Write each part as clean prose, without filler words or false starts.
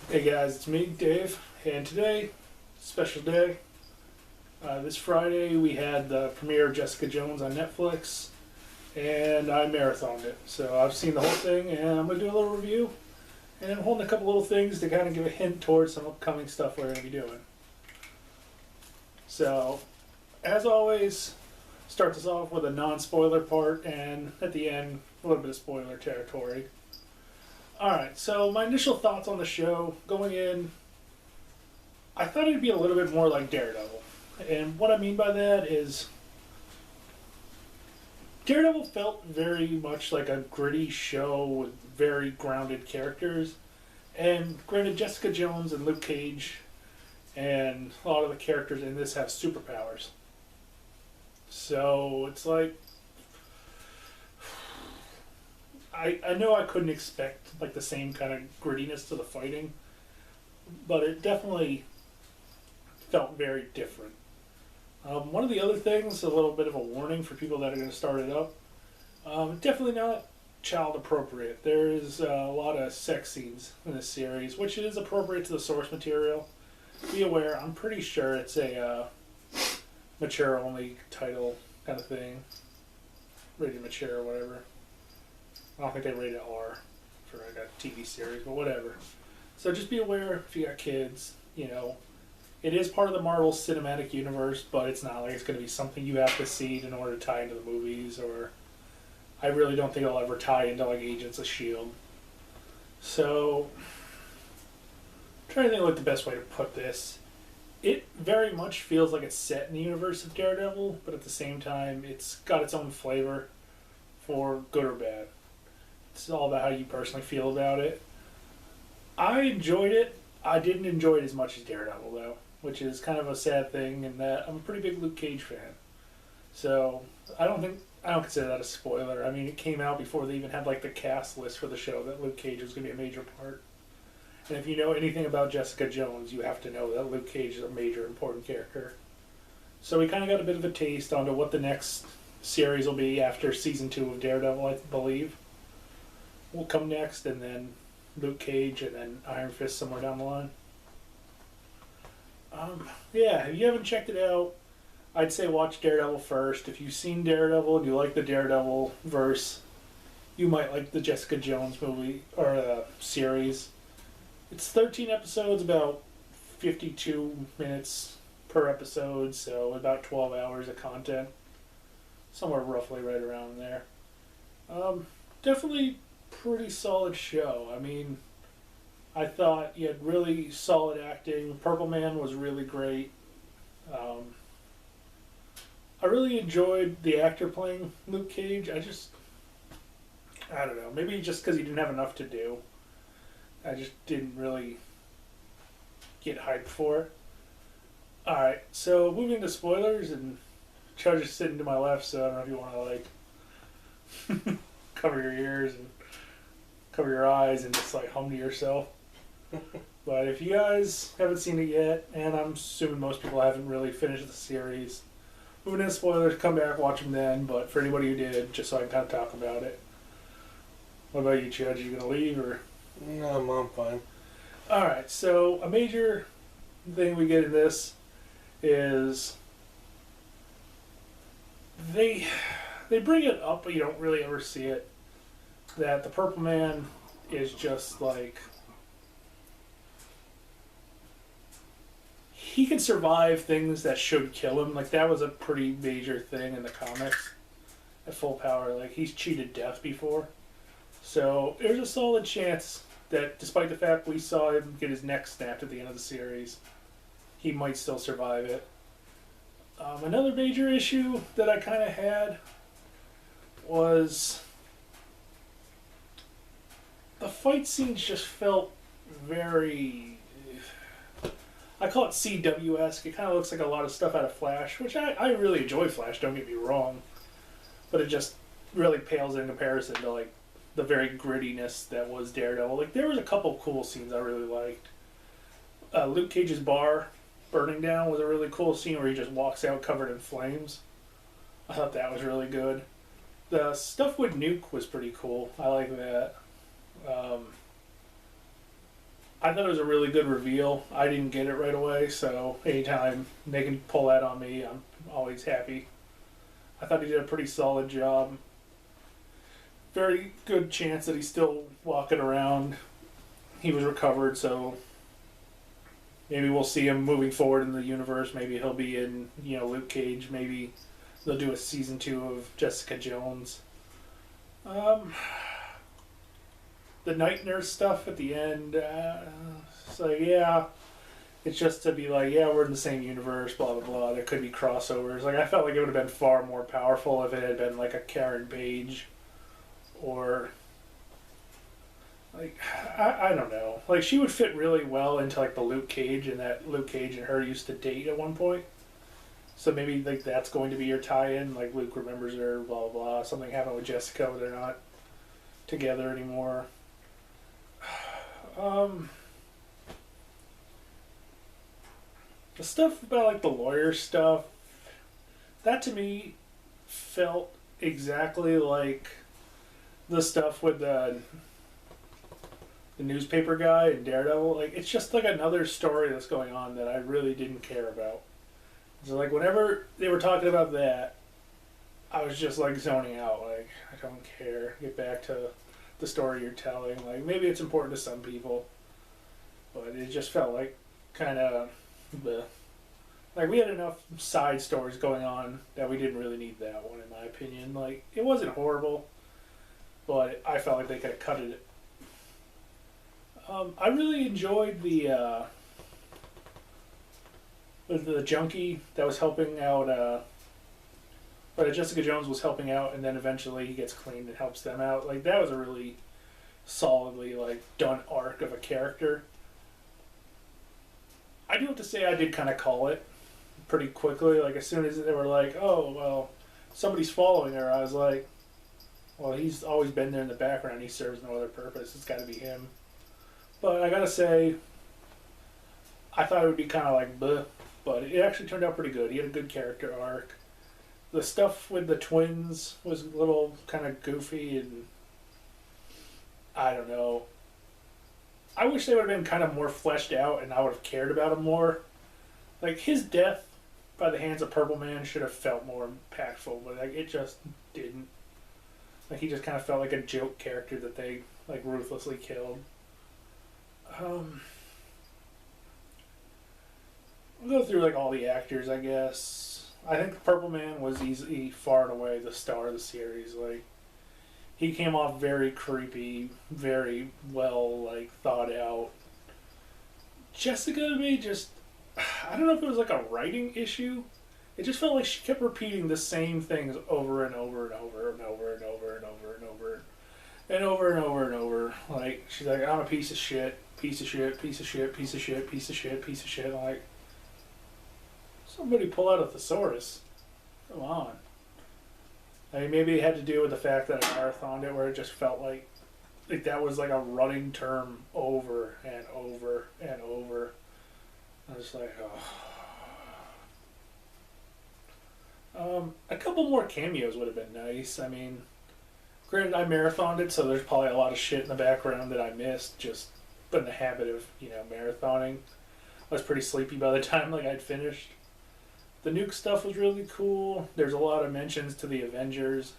Hey guys, it's me, Dave, and today, special day. This Friday we had the premiere of Jessica Jones on Netflix, and I marathoned it. So I've seen the whole thing, and I'm going to do a little review, and I'm holding a couple little things to kind of give a hint towards some upcoming stuff we're going to be doing. So, as always, start this off with a non-spoiler part, and at the end, a little bit of spoiler territory. Alright, so my initial thoughts on the show, going in, I thought it'd be a little bit more like Daredevil. And what I mean by that is, Daredevil felt very much like a gritty show with very grounded characters. And granted, Jessica Jones and Luke Cage and a lot of the characters in this have superpowers. So it's like, I know I couldn't expect like the same kind of grittiness to the fighting, but it definitely felt very different. One of the other things, a little bit of a warning for people that are going to start it up, definitely not child appropriate. There is a lot of sex scenes in this series, which is appropriate to the source material. Be aware, I'm pretty sure it's a mature only title kind of thing, rated mature or whatever. I don't think they rated R for like a TV series, but whatever. So just be aware if you got kids, you know. It is part of the Marvel Cinematic Universe, but it's not like it's going to be something you have to see in order to tie into the movies, or I really don't think it'll ever tie into like Agents of S.H.I.E.L.D. So, I'm trying to think of like the best way to put this. It very much feels like it's set in the universe of Daredevil, but at the same time, it's got its own flavor for good or bad. It's all about how you personally feel about it. I enjoyed it. I didn't enjoy it as much as Daredevil, though, which is kind of a sad thing in that I'm a pretty big Luke Cage fan. So I don't consider that a spoiler. I mean, it came out before they even had like the cast list for the show that Luke Cage was going to be a major part. And if you know anything about Jessica Jones, you have to know that Luke Cage is a major important character. So we kind of got a bit of a taste onto what the next series will be after season 2 of Daredevil, I believe. Will come next, and then Luke Cage, and then Iron Fist somewhere down the line. Yeah, if you haven't checked it out, I'd say watch Daredevil first. If you've seen Daredevil and you like the Daredevil verse, you might like the Jessica Jones movie or series. It's 13 episodes, about 52 minutes per episode, so about 12 hours of content. Somewhere roughly right around there. Definitely pretty solid show. I mean, I thought you had really solid acting. Purple Man was really great. I really enjoyed the actor playing Luke Cage. I don't know, maybe just because he didn't have enough to do. I just didn't really get hyped for it. Alright, so moving to spoilers, and Charge is sitting to my left, so I don't know if you want to like cover your ears and cover your eyes and just like hum to yourself. But if you guys haven't seen it yet, and I'm assuming most people haven't really finished the series, moving into spoilers, come back, watch them then. But for anybody who did, just so I can kind of talk about it. What about you, Chad? Are you going to leave, or? No, I'm fine. Alright, so a major thing we get in this is they bring it up, but you don't really ever see it, that the Purple Man is just like, he can survive things that should kill him. Like, that was a pretty major thing in the comics at Full Power. Like, he's cheated death before. So there's a solid chance that despite the fact we saw him get his neck snapped at the end of the series, he might still survive it. Another major issue that I kind of had was the fight scenes just felt very, I call it CW-esque. It kind of looks like a lot of stuff out of Flash, which I really enjoy Flash, don't get me wrong. But it just really pales in comparison to like the very grittiness that was Daredevil. Like, there was a couple cool scenes I really liked. Luke Cage's bar burning down was a really cool scene where he just walks out covered in flames. I thought that was really good. The stuff with Nuke was pretty cool. I like that. I thought it was a really good reveal. I didn't get it right away, so anytime they can pull that on me, I'm always happy. I thought he did a pretty solid job. Very good chance that he's still walking around. He was recovered, so maybe we'll see him moving forward in the universe. Maybe he'll be in, Luke Cage. Maybe they'll do a season 2 of Jessica Jones. The night nurse stuff at the end, so yeah, it's just to be like, yeah, we're in the same universe, blah blah blah. There could be crossovers. Like, I felt like it would have been far more powerful if it had been like a Karen Page, or like I don't know. Like, she would fit really well into like the Luke Cage, and that Luke Cage and her used to date at one point. So maybe like that's going to be your tie-in. Like, Luke remembers her, blah blah blah. Something happened with Jessica, they're not together anymore. The stuff about like the lawyer stuff, that to me felt exactly like the stuff with the newspaper guy and Daredevil. Like, it's just like another story that's going on that I really didn't care about. So like, whenever they were talking about that, I was just like zoning out. Like, I don't care. Get back to the story you're telling. Like, maybe it's important to some people, but it just felt like kind of like we had enough side stories going on that we didn't really need that one, in my opinion. Like, it wasn't horrible, but I felt like they could have cut it. I really enjoyed the junkie that was helping out, or Jessica Jones was helping out, and then eventually he gets cleaned and helps them out. Like, that was a really solidly like done arc of a character. I do have to say I did kind of call it pretty quickly. Like, as soon as they were like, "Oh well, somebody's following her," I was like, "Well, he's always been there in the background. He serves no other purpose. It's got to be him." But I gotta say, I thought it would be kind of like bleh, but it actually turned out pretty good. He had a good character arc. The stuff with the twins was a little kind of goofy, and I don't know. I wish they would have been kind of more fleshed out, and I would have cared about him more. Like, his death by the hands of Purple Man should have felt more impactful, but like, it just didn't. Like, he just kind of felt like a joke character that they like ruthlessly killed. I'll go through like all the actors, I guess. I think Purple Man was easily far and away the star of the series. Like, he came off very creepy, very well like thought out. Jessica, to me, just, I don't know if it was like a writing issue. It just felt like she kept repeating the same things over and over and over and over and over and over and over and over and over and over. Like, she's like, "I'm a piece of shit, piece of shit, piece of shit, piece of shit, piece of shit, piece of shit." I'm like, somebody pull out a thesaurus. Come on. I mean, maybe it had to do with the fact that I marathoned it, where it just felt like that was like a running term over and over and over. I was like, oh. A couple more cameos would have been nice. I mean, granted, I marathoned it, so there's probably a lot of shit in the background that I missed. Just been in the habit of, marathoning. I was pretty sleepy by the time like I'd finished. The nuke stuff was really cool. There's a lot of mentions to the Avengers.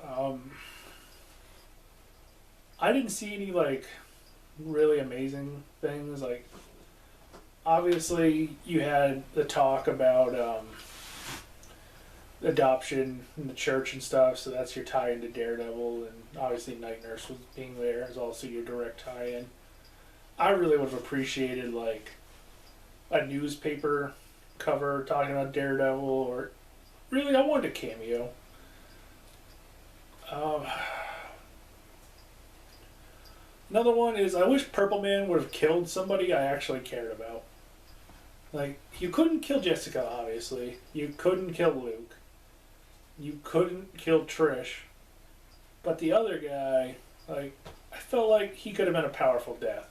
I didn't see any like really amazing things. Like, obviously you had the talk about adoption in the church and stuff, so that's your tie into Daredevil, and obviously Night Nurse was being there is also your direct tie-in. I really would have appreciated like a newspaper cover talking about Daredevil, or really I wanted a cameo. Another one is, I wish Purple Man would have killed somebody I actually cared about. Like, you couldn't kill Jessica, obviously. You couldn't kill Luke. You couldn't kill Trish. But the other guy, like, I felt like he could have been a powerful death.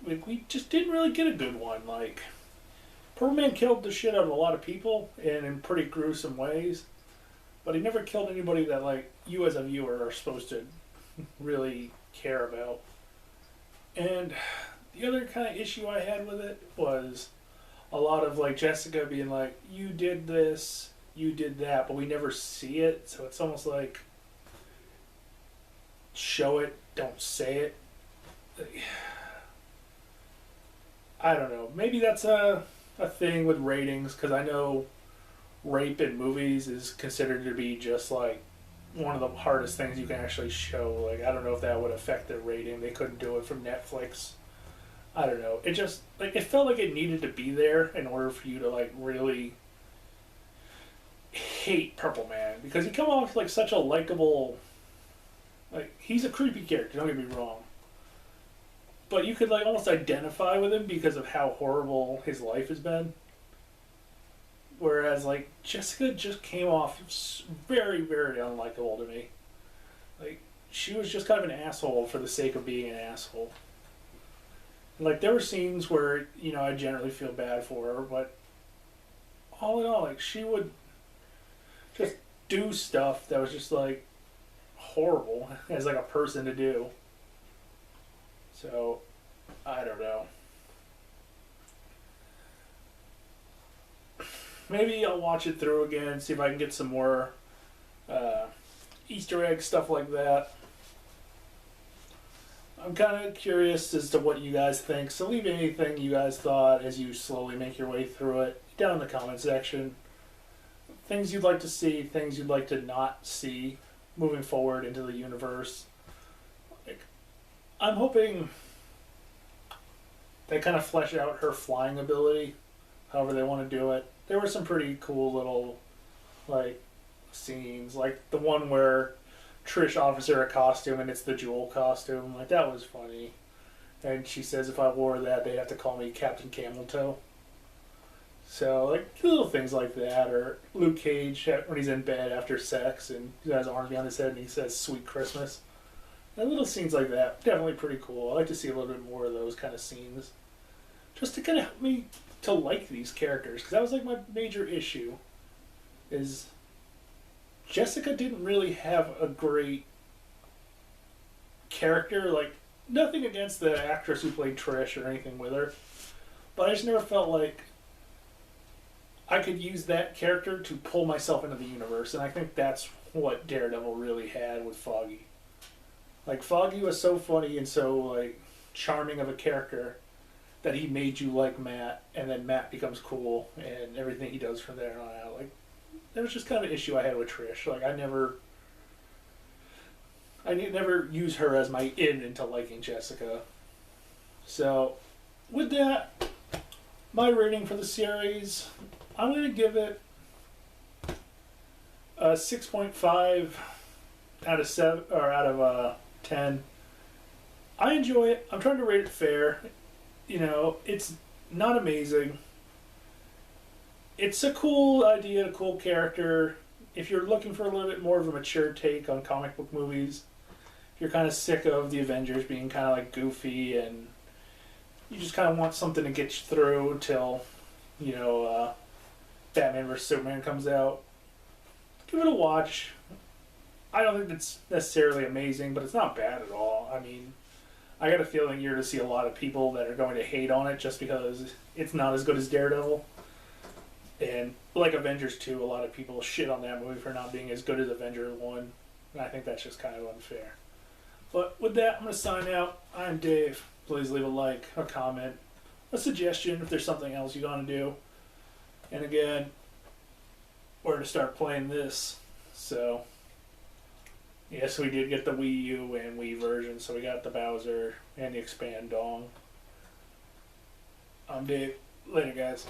Like, we just didn't really get a good one. Like, Purple Man killed the shit out of a lot of people, and in pretty gruesome ways. But he never killed anybody that, like, you as a viewer are supposed to really care about. And the other kind of issue I had with it was a lot of like Jessica being like, "You did this, you did that," but we never see it. So it's almost like show it, don't say it. I don't know. Maybe that's a thing with ratings because I know rape in movies is considered to be just like one of the hardest things you can actually show. Like I don't know if that would affect their rating. They couldn't do it from Netflix. I don't know. It just like it felt like it needed to be there in order for you to like really hate Purple Man because he come off like such a likable. Like he's a creepy character. Don't get me wrong. But you could like almost identify with him because of how horrible his life has been. Whereas like Jessica just came off very very unlikable to me. Like she was just kind of an asshole for the sake of being an asshole. Like there were scenes where I generally feel bad for her, but all in all, like she would just do stuff that was just like horrible as like a person to do. So I don't know. Maybe I'll watch it through again, see if I can get some more Easter egg stuff like that. I'm kind of curious as to what you guys think, so leave anything you guys thought as you slowly make your way through it down in the comment section. Things you'd like to see, things you'd like to not see moving forward into the universe. Like, I'm hoping they kind of flesh out her flying ability, however they want to do it. There were some pretty cool little, like, scenes, like the one where Trish offers her a costume and it's the Jewel costume. Like that was funny. And she says if I wore that, they'd have to call me Captain Camel Toe. So like little things like that, or Luke Cage when he's in bed after sex and he's got his arms behind his head and he says "Sweet Christmas." And little scenes like that, definitely pretty cool. I like to see a little bit more of those kind of scenes, just to kind of help me to like these characters, because that was like my major issue. Is Jessica didn't really have a great character. Like, nothing against the actress who played Trish or anything with her, but I just never felt like I could use that character to pull myself into the universe, and I think that's what Daredevil really had with Foggy. Like, Foggy was so funny and so, like, charming of a character that he made you like Matt, and then Matt becomes cool, and everything he does from there on out. Like, that was just kind of an issue I had with Trish. Like, I never use her as my in into liking Jessica. So, with that, my rating for the series, I'm going to give it a 6.5 out of 7 or out of 10. I enjoy it. I'm trying to rate it fair. It's not amazing. It's a cool idea, a cool character. If you're looking for a little bit more of a mature take on comic book movies, if you're kind of sick of the Avengers being kind of like goofy and you just kind of want something to get you through until, Batman vs. Superman comes out, give it a watch. I don't think it's necessarily amazing, but it's not bad at all. I mean, I got a feeling you're to see a lot of people that are going to hate on it just because it's not as good as Daredevil. And like Avengers 2, a lot of people shit on that movie for not being as good as Avengers 1. And I think that's just kind of unfair. But with that, I'm going to sign out. I'm Dave. Please leave a like, a comment, a suggestion if there's something else you want to do. And again, we're to start playing this. So, yes, we did get the Wii U and Wii version. So we got the Bowser and the Expand Dong. I'm Dave. Later, guys.